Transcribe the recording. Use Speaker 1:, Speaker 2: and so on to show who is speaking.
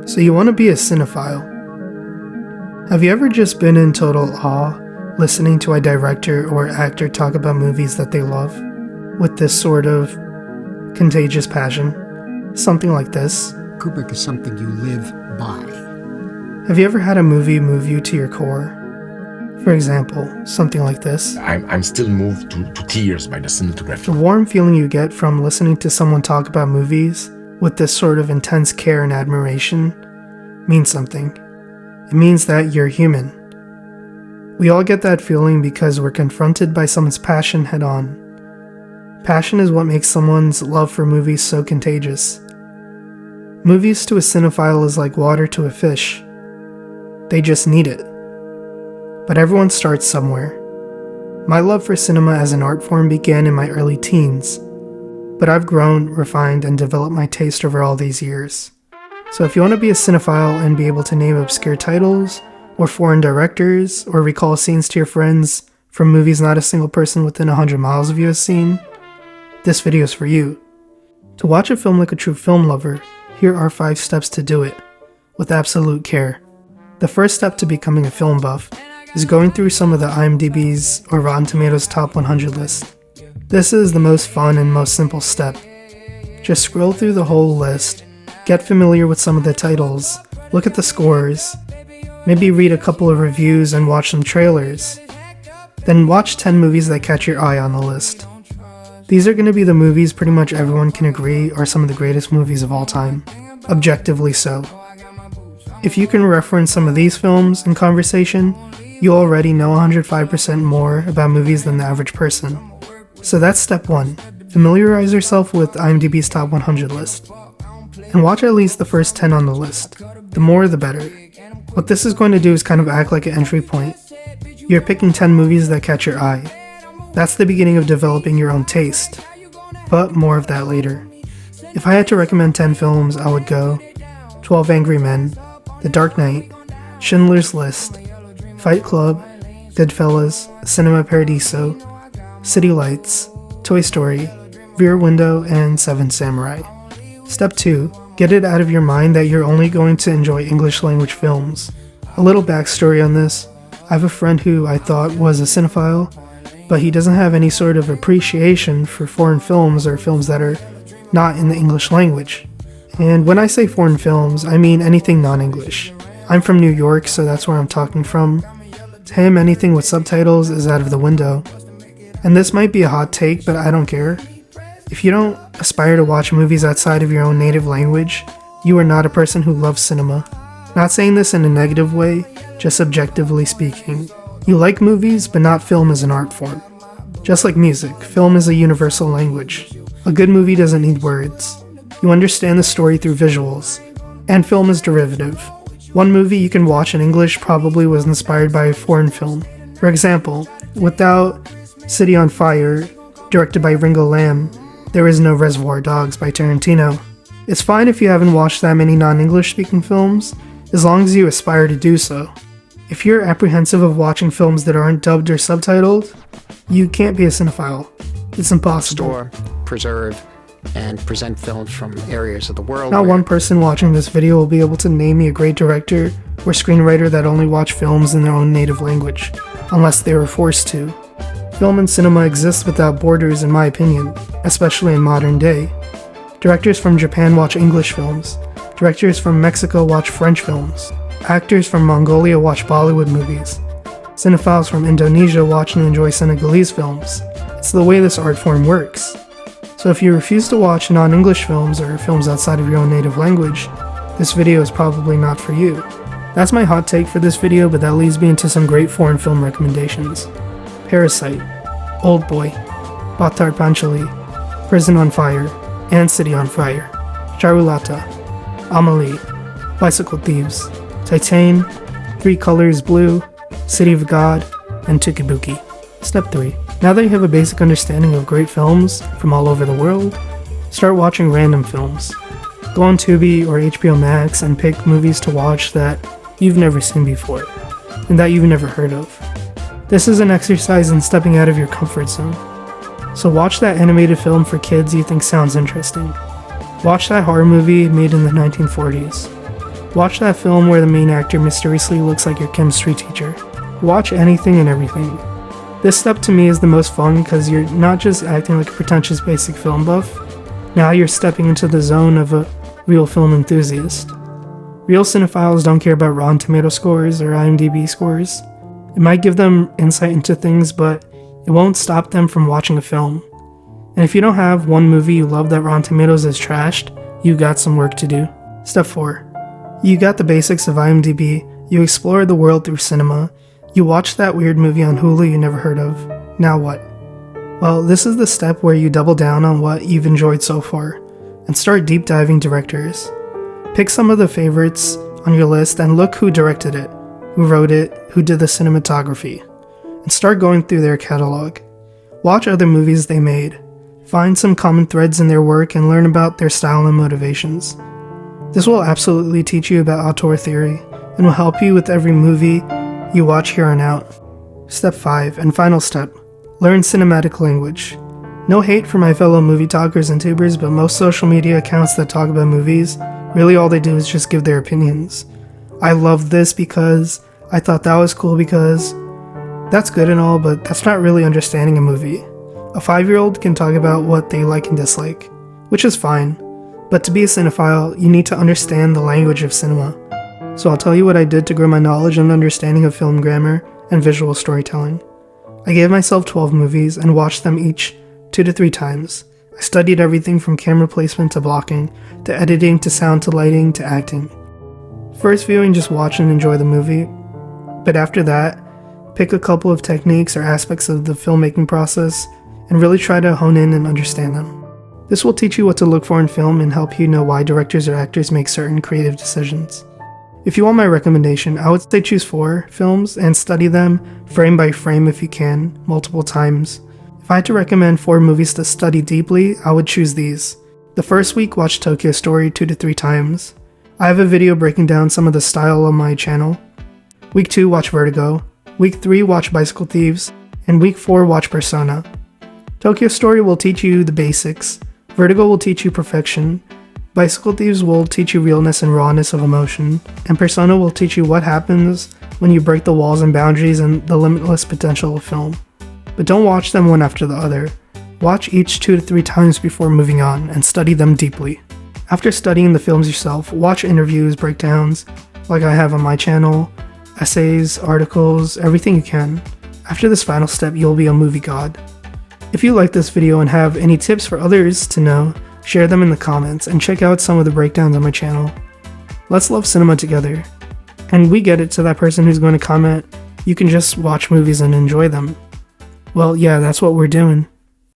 Speaker 1: So you want to be a cinephile. Have you ever just been in total awe listening to a director or actor talk about movies that they love with this sort of contagious passion? Something like this.
Speaker 2: Kubrick is something you live by.
Speaker 1: Have you ever had a movie move you to your core? For example, something like this.
Speaker 3: I'm still moved to tears by the cinematography.
Speaker 1: The warm feeling you get from listening to someone talk about movies with this sort of intense care and admiration means something. It means that you're human. We all get that feeling because we're confronted by someone's passion head on. Passion is what makes someone's love for movies so contagious. Movies to a cinephile is like water to a fish. They just need it. But everyone starts somewhere. My love for cinema as an art form began in my early teens, but I've grown, refined, and developed my taste over all these years. So if you want to be a cinephile and be able to name obscure titles, or foreign directors, or recall scenes to your friends from movies not a single person within 100 miles of you has seen, this video is for you. To watch a film like a true film lover, here are 5 steps to do it, with absolute care. The first step to becoming a film buff is going through some of the IMDb's or Rotten Tomatoes top 100 list. This is the most fun and most simple step. Just scroll through the whole list, get familiar with some of the titles, look at the scores, maybe read a couple of reviews and watch some trailers. Then watch 10 movies that catch your eye on the list. These are going to be the movies pretty much everyone can agree are some of the greatest movies of all time. Objectively so. If you can reference some of these films in conversation, you already know 105% more about movies than the average person. So that's step 1. Familiarize yourself with IMDb's top 100 list. And watch at least the first 10 on the list. The more the better. What this is going to do is kind of act like an entry point. You're picking 10 movies that catch your eye. That's the beginning of developing your own taste. But more of that later. If I had to recommend 10 films, I would go 12 Angry Men, The Dark Knight, Schindler's List, Fight Club, Goodfellas, Cinema Paradiso, City Lights, Toy Story, Rear Window, and Seven Samurai. Step 2. Get it out of your mind that you're only going to enjoy English language films. A little backstory on this. I have a friend who I thought was a cinephile, but he doesn't have any sort of appreciation for foreign films or films that are not in the English language. And when I say foreign films, I mean anything non-English. I'm from New York, so that's where I'm talking from. To him, anything with subtitles is out of the window. And this might be a hot take, but I don't care. If you don't aspire to watch movies outside of your own native language, you are not a person who loves cinema. Not saying this in a negative way, just objectively speaking. You like movies, but not film as an art form. Just like music, film is a universal language. A good movie doesn't need words. You understand the story through visuals. And film is derivative. One movie you can watch in English probably was inspired by a foreign film. For example, without City on Fire, directed by Ringo Lam, there is no Reservoir Dogs by Tarantino. It's fine if you haven't watched that many non-English speaking films, as long as you aspire to do so. If you're apprehensive of watching films that aren't dubbed or subtitled, you can't be a cinephile. It's impossible.
Speaker 2: Store, preserve, and present films from areas of the world.
Speaker 1: Not one person watching this video will be able to name me a great director or screenwriter that only watch films in their own native language, unless they were forced to. Film and cinema exist without borders in my opinion, especially in modern day. Directors from Japan watch English films. Directors from Mexico watch French films. Actors from Mongolia watch Bollywood movies. Cinephiles from Indonesia watch and enjoy Senegalese films. It's the way this art form works. So if you refuse to watch non-English films or films outside of your own native language, this video is probably not for you. That's my hot take for this video, but that leads me into some great foreign film recommendations. Parasite, Oldboy, Bhattar Panchali, Prison on Fire, and City on Fire, Charulata, Amelie, Bicycle Thieves, Titane, Three Colors Blue, City of God, and Tukibuki. Step 3. Now that you have a basic understanding of great films from all over the world, start watching random films. Go on Tubi or HBO Max and pick movies to watch that you've never seen before, and that you've never heard of. This is an exercise in stepping out of your comfort zone. So watch that animated film for kids you think sounds interesting. Watch that horror movie made in the 1940s. Watch that film where the main actor mysteriously looks like your chemistry teacher. Watch anything and everything. This step to me is the most fun because you're not just acting like a pretentious basic film buff, now you're stepping into the zone of a real film enthusiast. Real cinephiles don't care about Rotten Tomato scores or IMDb scores. It might give them insight into things, but it won't stop them from watching a film. And if you don't have one movie you love that Rotten Tomatoes is trashed, you got some work to do. Step 4. You got the basics of IMDb, you explore the world through cinema, you watch that weird movie on Hulu you never heard of. Now what? Well, this is the step where you double down on what you've enjoyed so far, and start deep diving directors. Pick some of the favorites on your list and look who directed it, who wrote it, who did the cinematography, and start going through their catalog. Watch other movies they made. Find some common threads in their work and learn about their style and motivations. This will absolutely teach you about auteur theory and will help you with every movie you watch here on out. Step 5 and final step. Learn cinematic language. No hate for my fellow movie talkers and tubers, but most social media accounts that talk about movies, really all they do is just give their opinions. I loved this because, I thought that was cool because, that's good and all, but that's not really understanding a movie. A 5-year-old can talk about what they like and dislike, which is fine, but to be a cinephile, you need to understand the language of cinema. So I'll tell you what I did to grow my knowledge and understanding of film grammar and visual storytelling. I gave myself 12 movies and watched them each 2 to 3 times. I studied everything from camera placement to blocking, to editing, to sound, to lighting, to acting. First viewing, just watch and enjoy the movie, but after that, pick a couple of techniques or aspects of the filmmaking process and really try to hone in and understand them. This will teach you what to look for in film and help you know why directors or actors make certain creative decisions. If you want my recommendation, I would say choose 4 films and study them frame by frame if you can, multiple times. If I had to recommend 4 movies to study deeply, I would choose these. The first week, watch Tokyo Story 2 to 3 times. I have a video breaking down some of the style on my channel. Week 2, watch Vertigo. Week 3, watch Bicycle Thieves. And week 4, watch Persona. Tokyo Story will teach you the basics. Vertigo will teach you perfection. Bicycle Thieves will teach you realness and rawness of emotion, and Persona will teach you what happens when you break the walls and boundaries and the limitless potential of film. But don't watch them one after the other. Watch each 2 to 3 times before moving on, and study them deeply. After studying the films yourself, watch interviews, breakdowns, like I have on my channel, essays, articles, everything you can. After this final step, you'll be a movie god. If you like this video and have any tips for others to know, share them in the comments and check out some of the breakdowns on my channel. Let's love cinema together. And we get it to that person who's going to comment, you can just watch movies and enjoy them. Well, yeah, that's what we're doing.